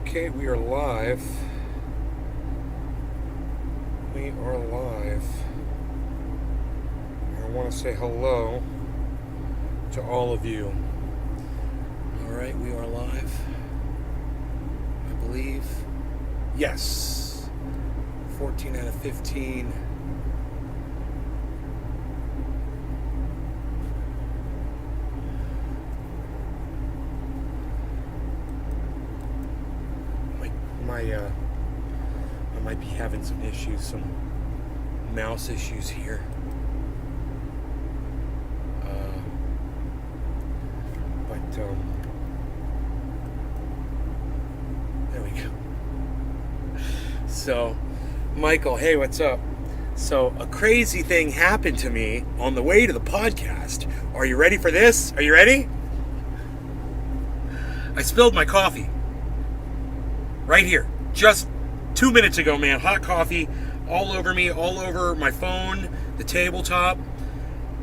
Okay, we are live. We are live. I want to say hello to all of you. All right, we are live. I believe. Yes. 14 out of 15. I might be having some issues, some mouse issues here. But there we go. So, Michael, hey, what's up? So, a crazy thing happened to me on the way to the podcast. Are you ready for this? Are you ready? I spilled my coffee. Right here. Just 2 minutes ago, man. Hot coffee all over me, all over my phone, the tabletop,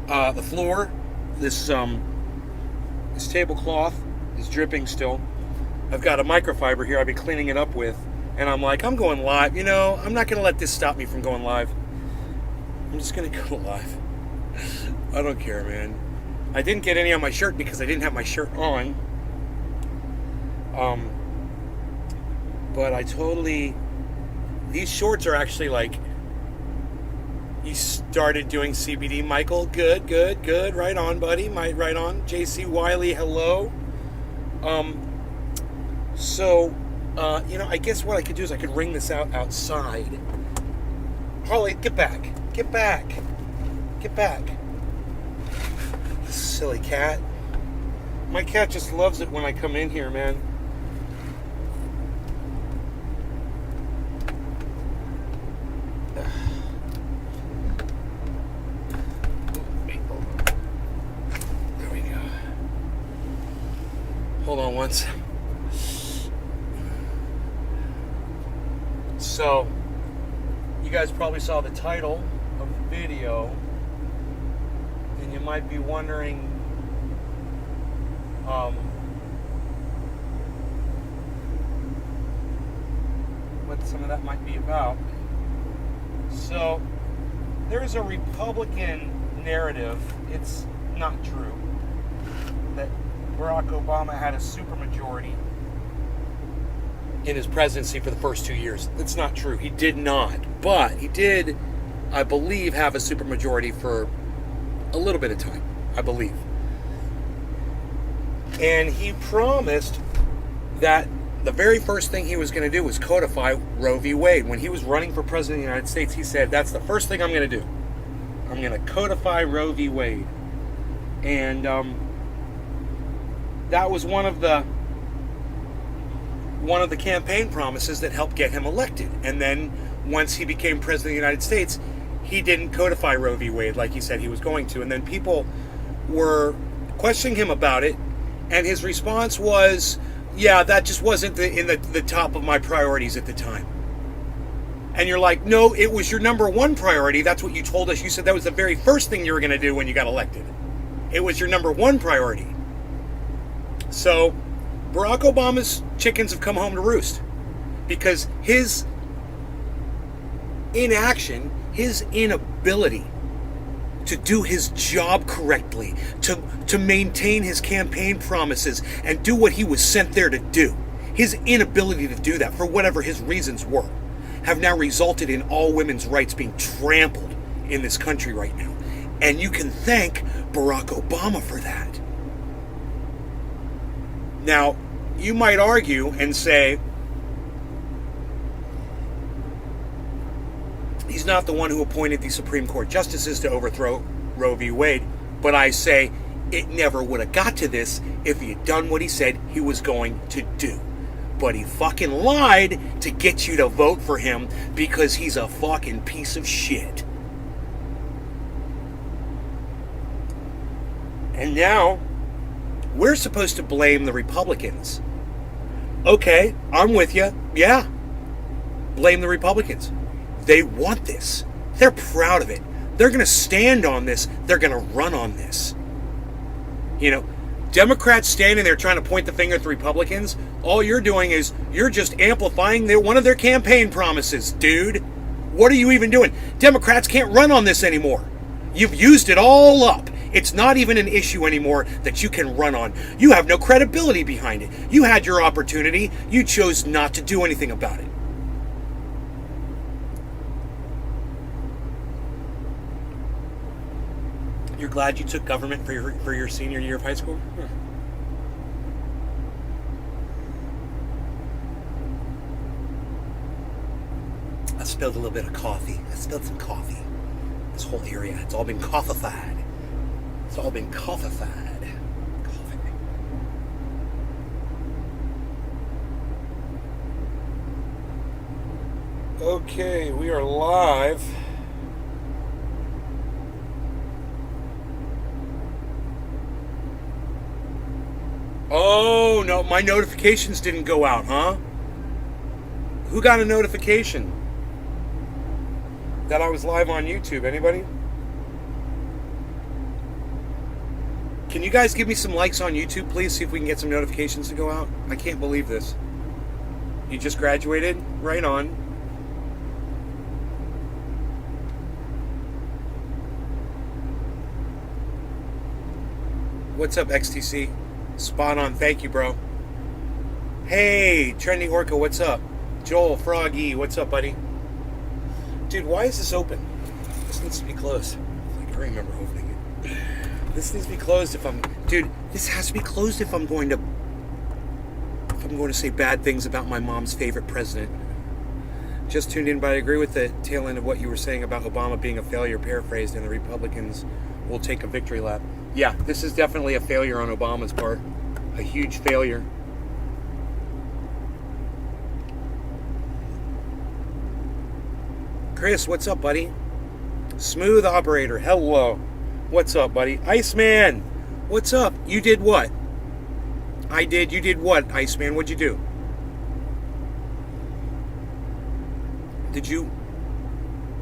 the floor. This tablecloth is dripping still. I've got a microfiber here I've been cleaning it up with. And I'm like, I'm going live. You know, I'm not going to let this stop me from going live. I'm just going to go live. I don't care, man. I didn't get any on my shirt because I didn't have my shirt on. But I totally... These shorts are actually like... You started doing CBD, Michael. Good. Right on, buddy. Right on. JC Wiley, hello. I guess what I could do is I could wring this out outside. Holly, get back. Get back. Silly cat. My cat just loves it when I come in here, man. There we go. Hold on once. So, you guys probably saw the title of the video, and you might be wondering, what some of that might be about. So, there's a Republican narrative, it's not true, that Barack Obama had a supermajority in his presidency for the first 2 years. That's not true. He did not. But he did, I believe, have a supermajority for a little bit of time, I believe. And he promised that the very first thing he was going to do was codify Roe v. Wade. When he was running for president of the United States, he said, that's the first thing I'm going to do. I'm going to codify Roe v. Wade. And that was one of the campaign promises that helped get him elected. And then once he became president of the United States, he didn't codify Roe v. Wade like he said he was going to. And then people were questioning him about it, and his response was, yeah, that just wasn't in the top of my priorities at the time. And you're like, no, it was your number one priority. That's what you told us. You said that was the very first thing you were going to do when you got elected. It was your number one priority. So Barack Obama's chickens have come home to roost, because his inaction, his inability to do his job correctly, to maintain his campaign promises and do what he was sent there to do, his inability to do that, for whatever his reasons were, have now resulted in all women's rights being trampled in this country right now. And you can thank Barack Obama for that. Now, you might argue and say, he's not the one who appointed the Supreme Court justices to overthrow Roe v. Wade, but I say it never would have got to this if he had done what he said he was going to do. But he fucking lied to get you to vote for him because he's a fucking piece of shit. And now, we're supposed to blame the Republicans. Okay, I'm with you. Yeah. Blame the Republicans. They want this. They're proud of it. They're going to stand on this. They're going to run on this. You know, Democrats standing there trying to point the finger at the Republicans, all you're doing is you're just amplifying one of their campaign promises, dude. What are you even doing? Democrats can't run on this anymore. You've used it all up. It's not even an issue anymore that you can run on. You have no credibility behind it. You had your opportunity. You chose not to do anything about it. You're glad you took government for your senior year of high school? Huh. I spilled a little bit of coffee. I spilled some coffee. This whole area, it's all been coffeeified. It's all been coffeeified. Coffee. Okay, we are live. Oh, no, my notifications didn't go out, huh? Who got a notification that I was live on YouTube? Anybody? Can you guys give me some likes on YouTube, please? See if we can get some notifications to go out. I can't believe this. You just graduated? Right on. What's up, XTC? Spot on. Thank you, bro. Hey, Trendy Orca, what's up? Joel, Froggy, what's up, buddy? Dude, why is this open? This needs to be closed. I can remember opening it. This needs to be closed if I'm... Dude, this has to be closed if I'm going to say bad things about my mom's favorite president. Just tuned in, but I agree with the tail end of what you were saying about Obama being a failure, paraphrased, and the Republicans will take a victory lap. Yeah, this is definitely a failure on Obama's part. A huge failure. Chris, what's up, buddy? Smooth Operator, hello. What's up, buddy? Iceman, what's up? You did what? I did. You did what, Iceman? What'd you do?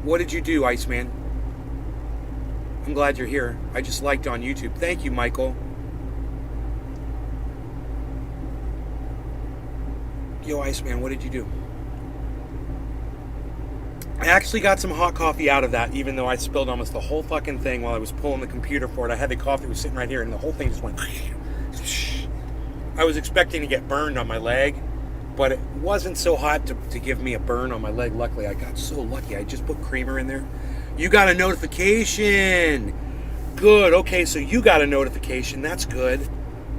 What did you do, Iceman? I'm glad you're here. I just liked on YouTube. Thank you, Michael. Yo, Iceman, what did you do? I actually got some hot coffee out of that, even though I spilled almost the whole fucking thing while I was pulling the computer for it. I had the coffee was sitting right here, and the whole thing just went... I was expecting to get burned on my leg, but it wasn't so hot to give me a burn on my leg. Luckily, I got so lucky. I just put creamer in there. You got a notification. Good. Okay, so you got a notification. That's good.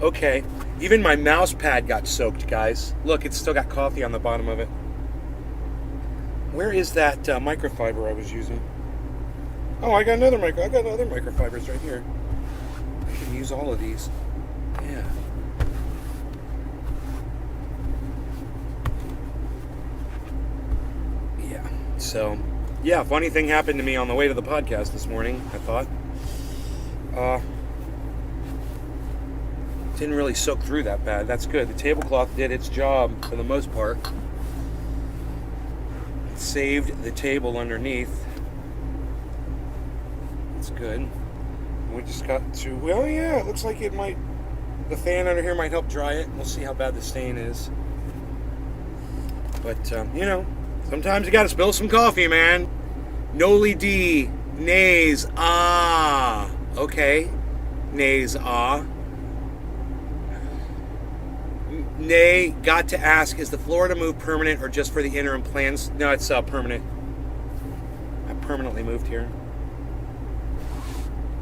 Okay. Even my mouse pad got soaked, guys. Look, it's still got coffee on the bottom of it. Where is that microfiber I was using? Oh, I got other microfibers right here. I can use all of these. Yeah. Yeah. So... yeah, funny thing happened to me on the way to the podcast this morning, I thought. Didn't really soak through that bad. That's good. The tablecloth did its job for the most part. It saved the table underneath. That's good. We just got to... well, yeah, it looks like it might... the fan under here might help dry it. We'll see how bad the stain is. But, you know... sometimes you gotta spill some coffee, man. Noli D. Nays. Ah. Okay. Nays. Ah. Nay. Got to ask, is the Florida move permanent or just for the interim plans? No, it's permanent. I permanently moved here.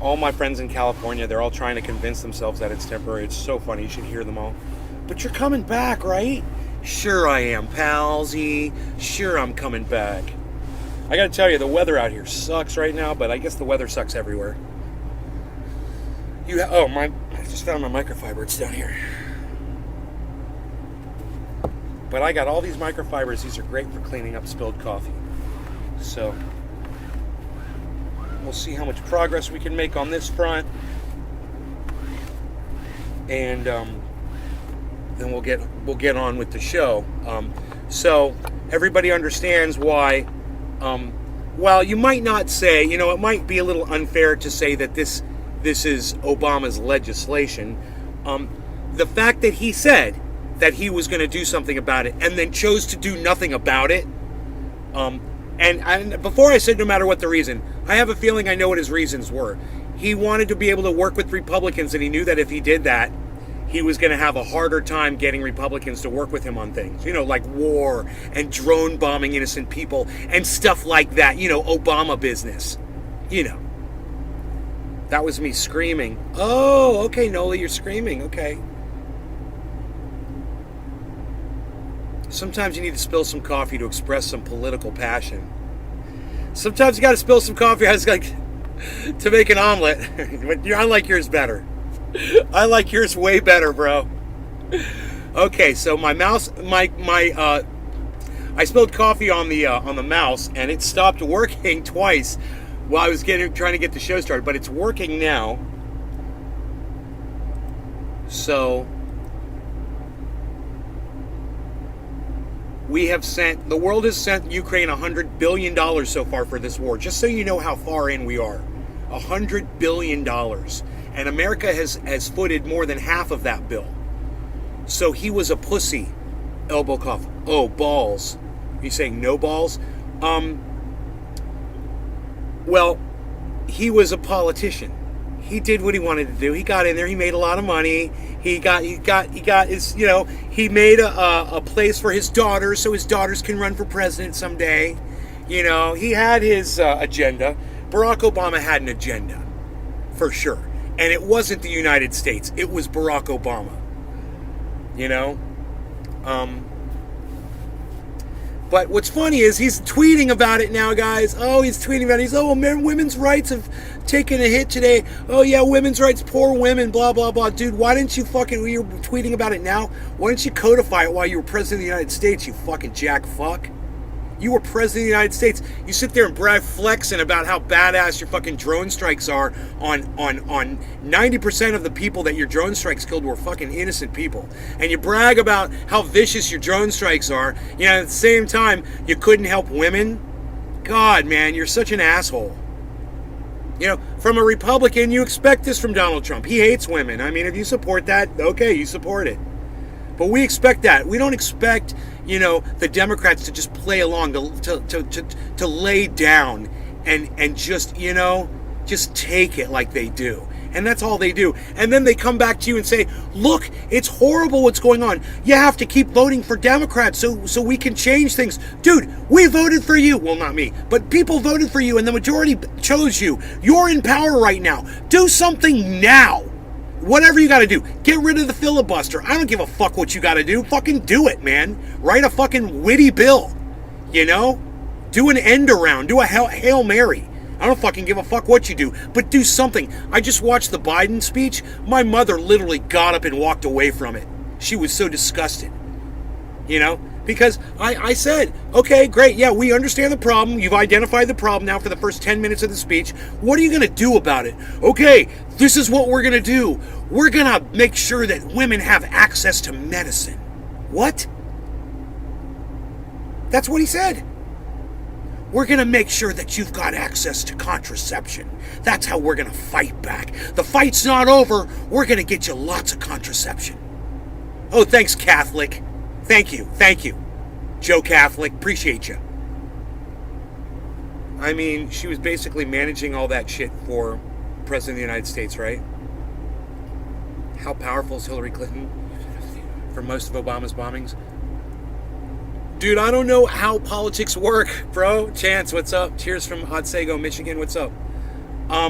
All my friends in California, they're all trying to convince themselves that it's temporary. It's so funny. You should hear them all. But you're coming back, right? Sure I am, palsy. Sure I'm coming back. I gotta tell you, the weather out here sucks right now, but I guess the weather sucks everywhere. I just found my microfiber. It's down here. But I got all these microfibers. These are great for cleaning up spilled coffee. So, we'll see how much progress we can make on this front. And, then we'll get on with the show. So everybody understands why. While you might not say, it might be a little unfair to say that this is Obama's legislation, The fact that he said that he was going to do something about it and then chose to do nothing about it. And before I said no matter what the reason, I have a feeling I know what his reasons were. He wanted to be able to work with Republicans, and he knew that if he did that, he was going to have a harder time getting Republicans to work with him on things, like war and drone bombing innocent people and stuff like that, Obama business, That was me screaming. Oh, okay, Nola, you're screaming, okay. Sometimes you need to spill some coffee to express some political passion. Sometimes you got to spill some coffee. I was like, to make an omelet. But I like yours better. I like yours way better, bro. Okay, so my mouse, I spilled coffee on the mouse, and it stopped working twice while I was trying to get the show started. But it's working now. So the world has sent Ukraine $100 billion so far for this war, just so you know how far in we are. $100 billion. And America has footed more than half of that bill. So he was a pussy. Elbow cough. Oh, balls. You saying no balls? Well, he was a politician. He did what he wanted to do. He got in there. He made a lot of money. He got his, he made a place for his daughters so his daughters can run for president someday. He had his agenda. Barack Obama had an agenda, for sure. And it wasn't the United States. It was Barack Obama. But what's funny is he's tweeting about it now, guys. Oh, he's tweeting about it. Women's rights have taken a hit today. Oh, yeah, women's rights, poor women, blah, blah, blah. Dude, why didn't you you're tweeting about it now? Why didn't you codify it while you were president of the United States, you fucking jack fuck? You were president of the United States. You sit there and brag flexing about how badass your fucking drone strikes are on 90% of the people that your drone strikes killed were fucking innocent people. And you brag about how vicious your drone strikes are. At the same time, you couldn't help women. God, man, you're such an asshole. From a Republican, you expect this from Donald Trump. He hates women. I mean, if you support that, okay, you support it. But we expect that. We don't expect, the Democrats to just play along, to lay down and just, just take it like they do. And that's all they do. And then they come back to you and say, look, it's horrible what's going on. You have to keep voting for Democrats so we can change things. Dude, we voted for you. Well, not me, but people voted for you and the majority chose you. You're in power right now. Do something now. Whatever you got to do. Get rid of the filibuster. I don't give a fuck what you got to do. Fucking do it, man. Write a fucking witty bill. Do an end around. Do a Hail Mary. I don't fucking give a fuck what you do. But do something. I just watched the Biden speech. My mother literally got up and walked away from it. She was so disgusted. Because I said, okay, great, yeah, we understand the problem. You've identified the problem now for the first 10 minutes of the speech. What are you going to do about it? Okay, this is what we're going to do. We're going to make sure that women have access to medicine. What? That's what he said. We're going to make sure that you've got access to contraception. That's how we're going to fight back. The fight's not over. We're going to get you lots of contraception. Oh, thanks, Catholic. Thank you. Joe Catholic, appreciate you. I mean, she was basically managing all that shit for President of the United States, right? How powerful is Hillary Clinton for most of Obama's bombings? Dude, I don't know how politics work, bro. Chance, what's up? Cheers from Otsego, Michigan, what's up? I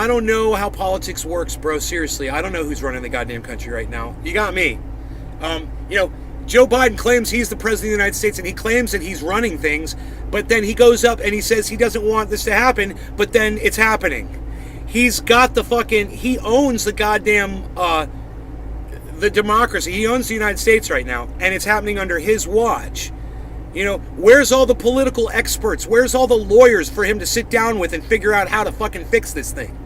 don't know how politics works, bro. Seriously, I don't know who's running the goddamn country right now. You got me. Joe Biden claims he's the president of the United States and he claims that he's running things, but then he goes up and he says he doesn't want this to happen, but then it's happening. He owns the goddamn, the democracy. He owns the United States right now, and it's happening under his watch. Where's all the political experts? Where's all the lawyers for him to sit down with and figure out how to fucking fix this thing?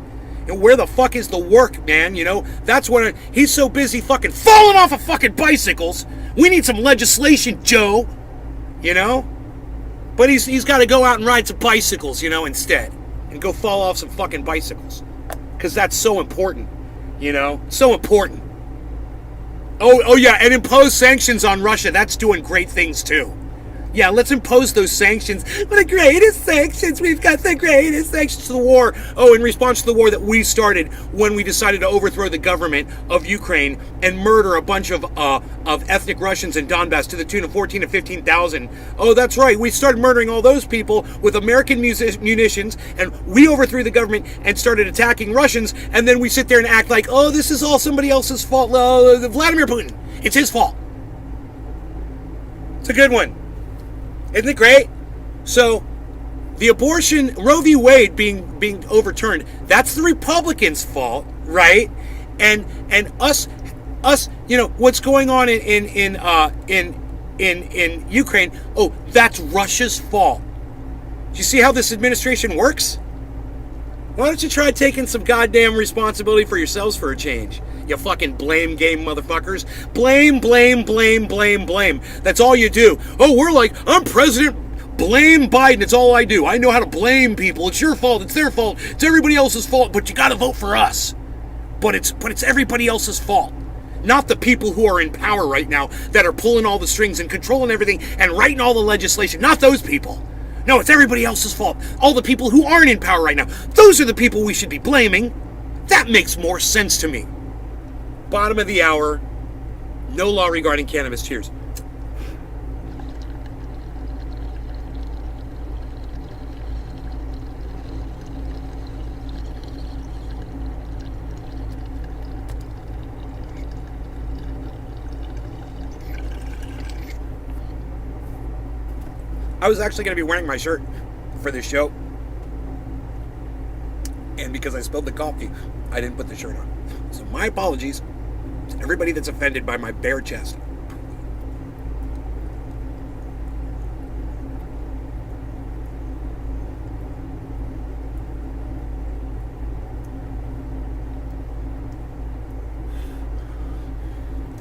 And where the fuck is the work, man? That's what he's so busy fucking falling off of fucking bicycles. We need some legislation, Joe. But he's got to go out and ride some bicycles, instead. And go fall off some fucking bicycles. Because that's so important. So important. Oh yeah, and impose sanctions on Russia. That's doing great things too. Yeah, let's impose those sanctions. The greatest sanctions. We've got the greatest sanctions to the war. Oh, in response to the war that we started when we decided to overthrow the government of Ukraine and murder a bunch of ethnic Russians in Donbass to the tune of 14 to 15,000. Oh, that's right. We started murdering all those people with American munitions, and we overthrew the government and started attacking Russians, and then we sit there and act like, oh, this is all somebody else's fault. Vladimir Putin. It's his fault. It's a good one. Isn't it great? So, the abortion, Roe v. Wade being overturned, that's the Republicans' fault, right? And us, what's going on in Ukraine? Oh, that's Russia's fault. Do you see how this administration works? Why don't you try taking some goddamn responsibility for yourselves for a change? You fucking blame game motherfuckers. Blame, blame, blame, blame, blame. That's all you do. Oh, we're like, I'm president. Blame Biden. It's all I do. I know how to blame people. It's your fault. It's their fault. It's everybody else's fault. But you got to vote for us. But it's everybody else's fault. Not the people who are in power right now that are pulling all the strings and controlling everything and writing all the legislation. Not those people. No, it's everybody else's fault. All the people who aren't in power right now. Those are the people we should be blaming. That makes more sense to me. Bottom of the hour. No law regarding cannabis. Cheers. I was actually going to be wearing my shirt for this show. And because I spilled the coffee, I didn't put the shirt on. So my apologies to everybody that's offended by my bare chest.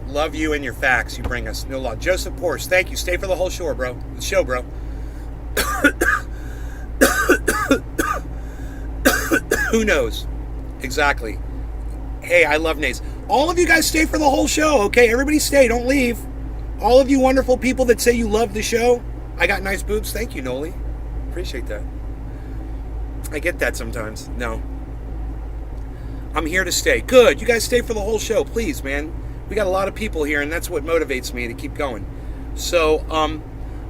Love you and your facts you bring us. No law. Joseph Porsche, thank you. Stay for the whole show, bro. Who knows? Exactly. Hey, I love Nays. All of you guys stay for the whole show, okay? Everybody stay. Don't leave. All of you wonderful people that say you love the show. I got nice boobs. Thank you, Noli. Appreciate that. I get that sometimes. No. I'm here to stay. Good. You guys stay for the whole show, please, man. We got a lot of people here, and that's what motivates me to keep going. So,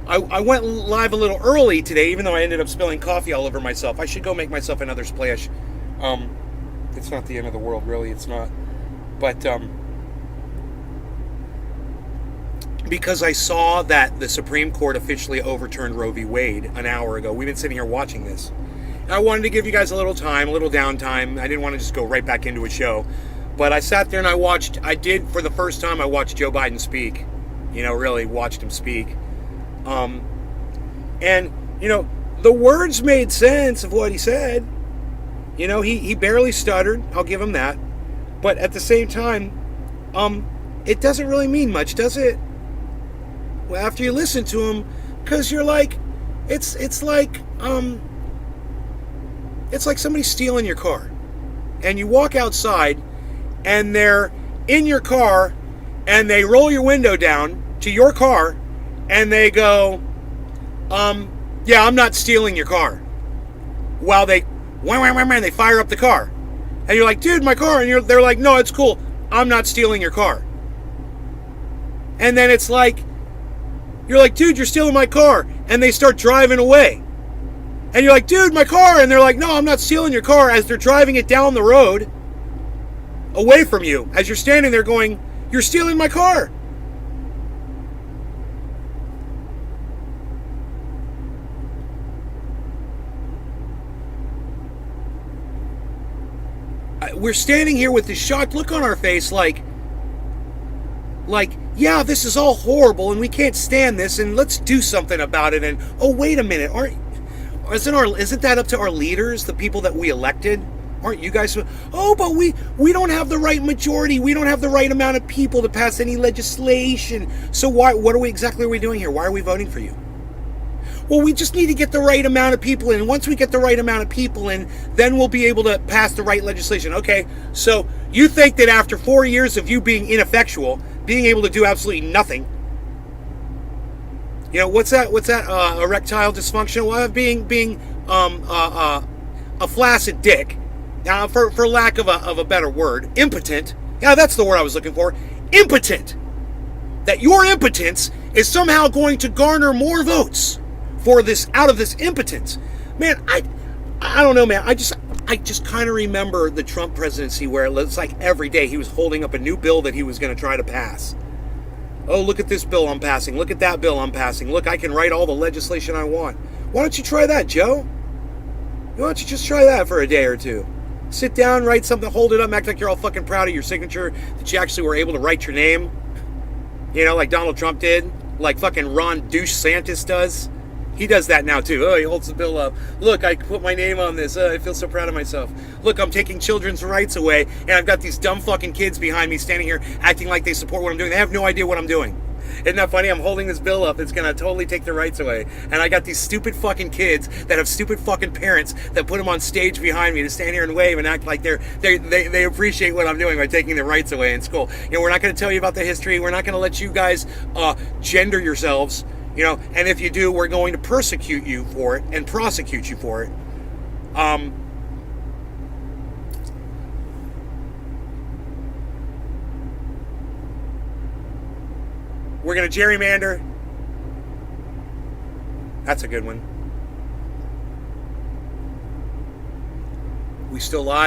I went live a little early today, even though I ended up spilling coffee all over myself. I should go make myself another splash. It's not the end of the world, really. It's not. But, because I saw that the Supreme Court officially overturned Roe v. Wade an hour ago. We've been sitting here watching this. And I wanted to give you guys a little time, a little downtime. I didn't want to just go right back into a show. But I sat there and for the first time, I watched Joe Biden speak. Really watched him speak. And, the words made sense of what he said. He barely stuttered. I'll give him that. But at the same time, it doesn't really mean much, does it? Well, after you listen to him, because you're like, it's like somebody stealing your car. And you walk outside, and they're in your car, and they roll your window down to your car, and they go, yeah, I'm not stealing your car. While they fire up the car. And you're like, dude, my car. And they're like, no, it's cool. I'm not stealing your car. And then it's like, you're like, dude, you're stealing my car. And they start driving away. And you're like, dude, my car. And they're like, no, I'm not stealing your car, as they're driving it down the road away from you, as you're standing there going, you're stealing my car. We're standing here with this shocked look on our face, like, yeah, this is all horrible and we can't stand this and let's do something about it. And oh, wait a minute, isn't that up to our leaders, the people that we elected? Aren't you guys? Oh, but we don't have the right majority. We don't have the right amount of people to pass any legislation. So what are we exactly doing here? Why are we voting for you? Well, we just need to get the right amount of people in. Once we get the right amount of people in, then we'll be able to pass the right legislation. Okay, so you think that after 4 years of you being ineffectual, being able to do absolutely nothing, what's that? Erectile dysfunction? Well, being a flaccid dick. Now, for lack of a better word, impotent. Yeah, that's the word I was looking for. Impotent. That your impotence is somehow going to garner more votes for this out of this impotence. Man, I don't know, man. I just kind of remember the Trump presidency where it's like every day he was holding up a new bill that he was going to try to pass. Oh, look at this bill I'm passing. Look at that bill I'm passing. Look, I can write all the legislation I want. Why don't you try that, Joe? Why don't you just try that for a day or two? Sit down, write something, hold it up, act like you're all fucking proud of your signature, that you actually were able to write your name. Like Donald Trump did. Like fucking Ron Douche Santis does. He does that now too. Oh, he holds the bill up. Look, I put my name on this. I feel so proud of myself. Look, I'm taking children's rights away, and I've got these dumb fucking kids behind me standing here acting like they support what I'm doing. They have no idea what I'm doing. Isn't that funny? I'm holding this bill up. It's going to totally take their rights away. And I got these stupid fucking kids that have stupid fucking parents that put them on stage behind me to stand here and wave and act like they appreciate what I'm doing by taking their rights away in school. We're not going to tell you about the history. We're not going to let you guys gender yourselves. And if you do, we're going to persecute you for it and prosecute you for it. We're going to gerrymander. That's a good one. We still live.